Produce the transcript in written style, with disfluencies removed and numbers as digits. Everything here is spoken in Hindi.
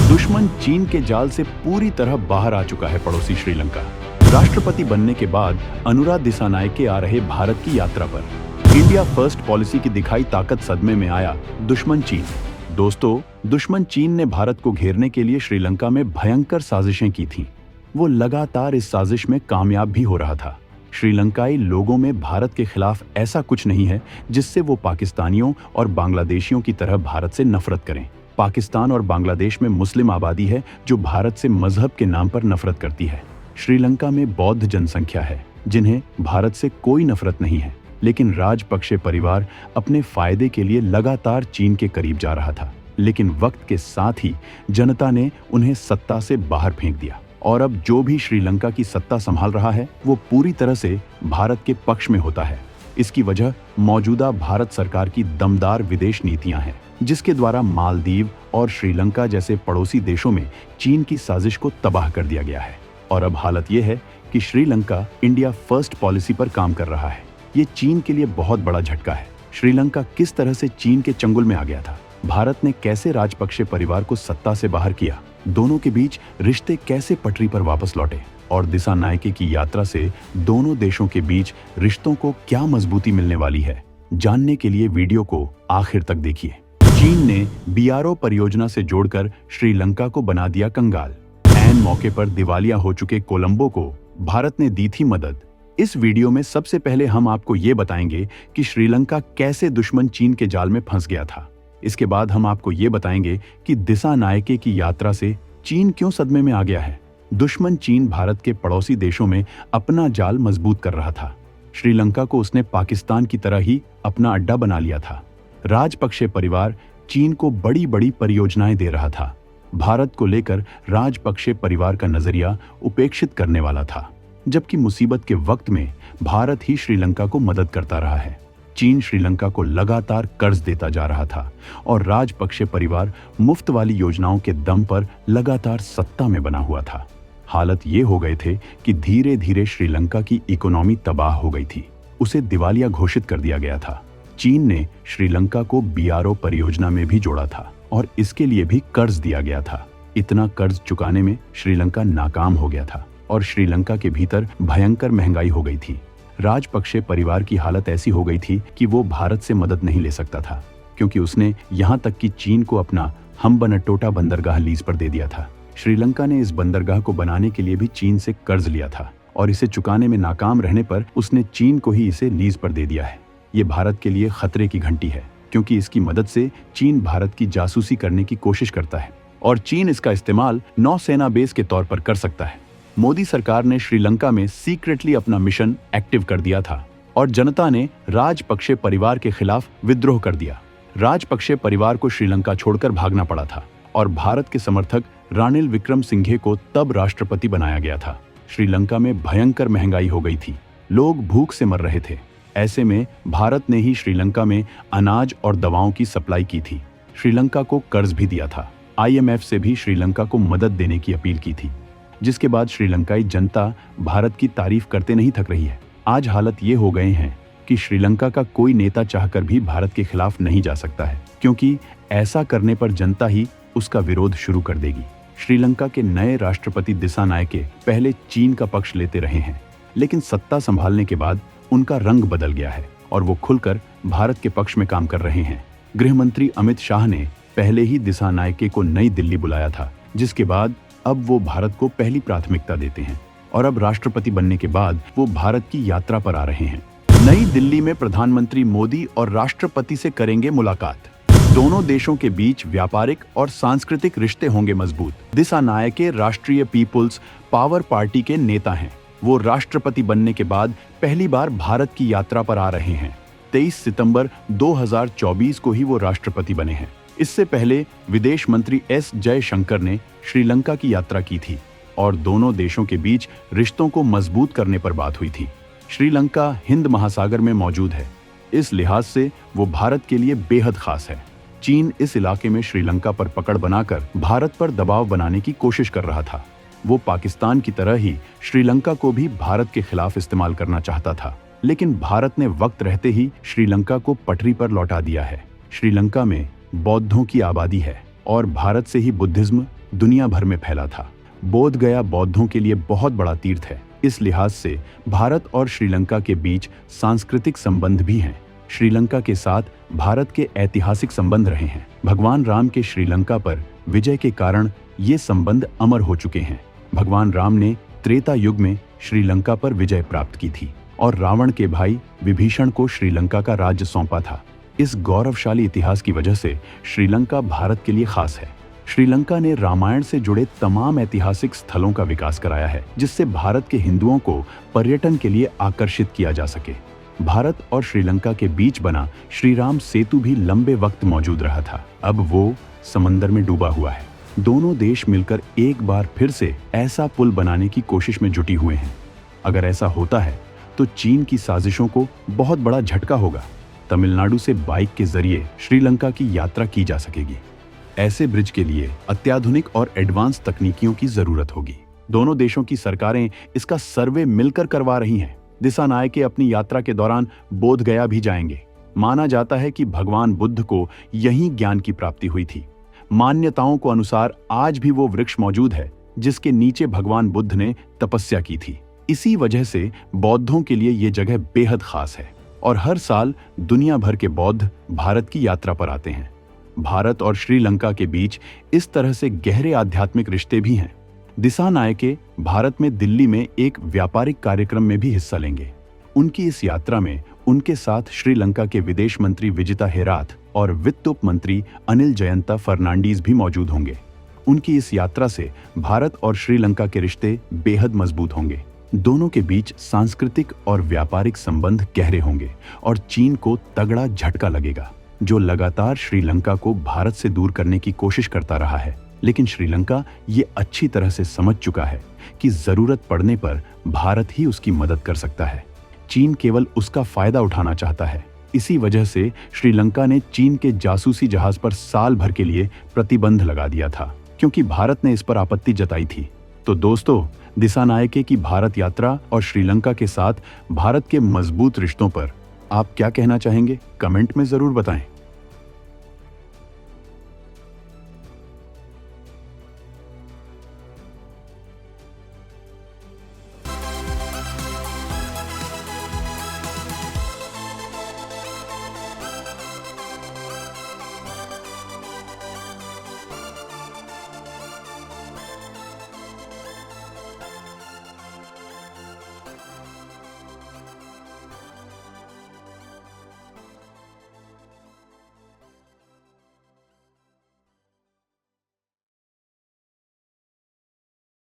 दुश्मन चीन के जाल से पूरी तरह बाहर आ चुका है पड़ोसी श्रीलंका। राष्ट्रपति बनने के बाद अनुरा दिसानायके आ रहे भारत की यात्रा पर। इंडिया फर्स्ट पॉलिसी की दिखाई ताकत सदमे में आया दुश्मन चीन। दोस्तों, दुश्मन चीन ने भारत को घेरने के लिए श्रीलंका में भयंकर साजिशें की थीं। वो लगातार इस साजिश में कामयाब भी हो रहा था। श्रीलंकाई लोगों में भारत के खिलाफ ऐसा कुछ नहीं है जिससे वो पाकिस्तानियों और बांग्लादेशियों की तरह भारत से नफरत करें। पाकिस्तान और बांग्लादेश में मुस्लिम आबादी है जो भारत से मजहब के नाम पर नफरत करती है। श्रीलंका में बौद्ध जनसंख्या है जिन्हें भारत से कोई नफरत नहीं है, लेकिन राजपक्षे परिवार अपने फायदे के लिए लगातार चीन के करीब जा रहा था। लेकिन वक्त के साथ ही जनता ने उन्हें सत्ता से बाहर फेंक दिया और अब जो भी श्रीलंका की सत्ता संभाल रहा है वो पूरी तरह से भारत के पक्ष में होता है। इसकी वजह मौजूदा भारत सरकार की दमदार विदेश नीतियां हैं, जिसके द्वारा मालदीव और श्रीलंका जैसे पड़ोसी देशों में चीन की साजिश को तबाह कर दिया गया है। और अब हालत यह है कि श्रीलंका इंडिया फर्स्ट पॉलिसी पर काम कर रहा है। ये चीन के लिए बहुत बड़ा झटका है। श्रीलंका किस तरह से चीन के चंगुल में आ गया था, भारत ने कैसे राजपक्षे परिवार को सत्ता से बाहर किया, दोनों के बीच रिश्ते कैसे पटरी पर वापस लौटे और दिसानायके की यात्रा से दोनों देशों के बीच रिश्तों को क्या मजबूती मिलने वाली है, जानने के लिए वीडियो को आखिर तक देखिए। चीन ने बीआरओ परियोजना से जोड़कर श्रीलंका को बना दिया कंगाल। ऐन मौके पर दिवालिया हो चुके कोलंबो को भारत ने दी थी मदद। इस वीडियो में सबसे पहले हम आपको ये बताएंगे कि श्रीलंका कैसे दुश्मन चीन के जाल में फंस गया था। इसके बाद हम आपको ये बताएंगे कि दिसानायके की यात्रा से चीन क्यों सदमे में आ गया है। दुश्मन चीन भारत के पड़ोसी देशों में अपना जाल मजबूत कर रहा था। श्रीलंका को उसने पाकिस्तान की तरह ही अपना अड्डा बना लिया था। राजपक्षे परिवार चीन को बड़ी बड़ी परियोजनाएं दे रहा था। भारत को लेकर राजपक्षे परिवार का नजरिया उपेक्षित करने वाला था, जबकि मुसीबत के वक्त में भारत ही श्रीलंका को मदद करता रहा है। चीन श्रीलंका को लगातार कर्ज देता जा रहा था और राजपक्षे परिवार मुफ्त वाली योजनाओं के दम पर लगातार सत्ता में बना हुआ था। हालत ये हो गए थे कि धीरे धीरे श्रीलंका की इकोनॉमी तबाह हो गई थी। उसे दिवालिया घोषित कर दिया गया था। चीन ने श्रीलंका को बीआरओ परियोजना में भी जोड़ा था और इसके लिए भी कर्ज दिया गया था। इतना कर्ज चुकाने में श्रीलंका नाकाम हो गया था और श्रीलंका के भीतर भयंकर महंगाई हो गई थी। राजपक्षे परिवार की हालत ऐसी हो गई थी कि वो भारत से मदद नहीं ले सकता था, क्योंकि उसने यहाँ तक कि चीन को अपना हम्बनटोटा बंदरगाह लीज पर दे दिया था। श्रीलंका ने इस बंदरगाह को बनाने के लिए भी चीन से कर्ज लिया था और इसे चुकाने में नाकाम रहने पर उसने चीन को ही इसे लीज पर दे दिया है। ये भारत के लिए खतरे की घंटी है, क्योंकि इसकी मदद से चीन भारत की जासूसी करने की कोशिश करता है और चीन इसका इस्तेमाल नौसेना बेस के तौर पर कर सकता है। मोदी सरकार ने श्रीलंका में सीक्रेटली अपना मिशन एक्टिव कर दिया था और जनता ने राजपक्षे परिवार के खिलाफ विद्रोह कर दिया। राजपक्षे परिवार को श्रीलंका छोड़कर भागना पड़ा था और भारत के समर्थक रानिल विक्रमसिंघे को तब राष्ट्रपति बनाया गया था। श्रीलंका में भयंकर महंगाई हो गई थी, लोग भूख से मर रहे थे। ऐसे में भारत ने ही श्रीलंका में अनाज और दवाओं की सप्लाई की थी। श्रीलंका को कर्ज भी दिया था। आईएमएफ से भी श्रीलंका को मदद देने की अपील की थी, जिसके बाद श्रीलंकाई जनता भारत की तारीफ करते नहीं थक रही है। आज हालत ये हो गए हैं कि श्रीलंका का कोई नेता चाहकर भी भारत के खिलाफ नहीं जा सकता है, क्योंकि ऐसा करने पर जनता ही उसका विरोध शुरू कर देगी। श्रीलंका के नए राष्ट्रपति दिसानायके पहले चीन का पक्ष लेते रहे हैं, लेकिन सत्ता संभालने के बाद उनका रंग बदल गया है और वो खुलकर भारत के पक्ष में काम कर रहे हैं। गृह मंत्री अमित शाह ने पहले ही दिसानायके को नई दिल्ली बुलाया था, जिसके बाद अब वो भारत को पहली प्राथमिकता देते हैं और अब राष्ट्रपति बनने के बाद वो भारत की यात्रा पर आ रहे हैं। नई दिल्ली में प्रधानमंत्री मोदी और राष्ट्रपति से करेंगे मुलाकात। दोनों देशों के बीच व्यापारिक और सांस्कृतिक रिश्ते होंगे मजबूत। दिसानायके राष्ट्रीय पीपुल्स पावर पार्टी के नेता हैं। वो राष्ट्रपति बनने के बाद पहली बार भारत की यात्रा पर आ रहे हैं। 23 सितंबर 2024 को ही वो राष्ट्रपति बने हैं। इससे पहले विदेश मंत्री एस जयशंकर ने श्रीलंका की यात्रा की थी और दोनों देशों के बीच रिश्तों को मजबूत करने पर बात हुई थी। श्रीलंका हिंद महासागर में मौजूद है, इस लिहाज से वो भारत के लिए बेहद खास है। चीन इस इलाके में श्रीलंका पर पकड़ बनाकर भारत पर दबाव बनाने की कोशिश कर रहा था। वो पाकिस्तान की तरह ही श्रीलंका को भी भारत के खिलाफ इस्तेमाल करना चाहता था, लेकिन भारत ने वक्त रहते ही श्रीलंका को पटरी पर लौटा दिया है। श्रीलंका में बौद्धों की आबादी है और भारत से ही बुद्धिज्म दुनिया भर में फैला था। बोध गया बौद्धों के लिए बहुत बड़ा तीर्थ है। इस लिहाज से भारत और श्रीलंका के बीच सांस्कृतिक संबंध भी हैं। श्रीलंका के साथ भारत के ऐतिहासिक संबंध रहे हैं। भगवान राम के श्रीलंका पर विजय के कारण ये संबंध अमर हो चुके हैं। भगवान राम ने त्रेता युग में श्रीलंका पर विजय प्राप्त की थी और रावण के भाई विभीषण को श्रीलंका का राज्य सौंपा था। इस गौरवशाली इतिहास की वजह से श्रीलंका भारत के लिए खास है। श्रीलंका ने रामायण से जुड़े तमाम ऐतिहासिक स्थलों का विकास कराया है, जिससे भारत के हिंदुओं को पर्यटन के लिए आकर्षित किया जा सके। भारत और श्रीलंका के बीच बना श्री राम सेतु भी लंबे वक्त मौजूद रहा था। अब वो समंदर में डूबा हुआ है। दोनों देश मिलकर एक बार फिर से ऐसा पुल बनाने की कोशिश में जुटी हुए हैं। अगर ऐसा होता है तो चीन की साजिशों को बहुत बड़ा झटका होगा। तमिलनाडु से बाइक के जरिए श्रीलंका की यात्रा की जा सकेगी। ऐसे ब्रिज के लिए अत्याधुनिक और एडवांस तकनीकियों की जरूरत होगी। दोनों देशों की सरकारें इसका सर्वे मिलकर करवा रही हैं। दिसानायके अपनी यात्रा के दौरान बोध गया भी जाएंगे। माना जाता है कि भगवान बुद्ध को यहीं ज्ञान की प्राप्ति हुई थी। मान्यताओं को अनुसार आज भी वो वृक्ष मौजूद है जिसके नीचे भगवान बुद्ध ने तपस्या की थी। इसी वजह से बौद्धों के लिए ये जगह बेहद खास है और हर साल दुनिया भर के बौद्ध भारत की यात्रा पर आते हैं। भारत और श्रीलंका के बीच इस तरह से गहरे आध्यात्मिक रिश्ते भी हैं। दिसानायके भारत में दिल्ली में एक व्यापारिक कार्यक्रम में भी हिस्सा लेंगे। उनकी इस यात्रा में उनके साथ श्रीलंका के विदेश मंत्री विजिता हेराथ और वित्त उप मंत्री अनिल जयंता फर्नांडीज भी मौजूद होंगे। उनकी इस यात्रा से भारत और श्रीलंका के रिश्ते बेहद मजबूत होंगे। दोनों के बीच सांस्कृतिक और व्यापारिक संबंध गहरे होंगे और चीन को तगड़ा झटका लगेगा, जो लगातार श्रीलंका को भारत से दूर करने की कोशिश करता रहा है। लेकिन श्रीलंका ये अच्छी तरह से समझ चुका है कि जरूरत पड़ने पर भारत ही उसकी मदद कर सकता है। चीन केवल उसका फायदा उठाना चाहता है। इसी वजह से श्रीलंका ने चीन के जासूसी जहाज पर साल भर के लिए प्रतिबंध लगा दिया था, क्योंकि भारत ने इस पर आपत्ति जताई थी। तो दोस्तों, दिसानायके की भारत यात्रा और श्रीलंका के साथ भारत के मजबूत रिश्तों पर आप क्या कहना चाहेंगे? कमेंट में जरूर बताएं।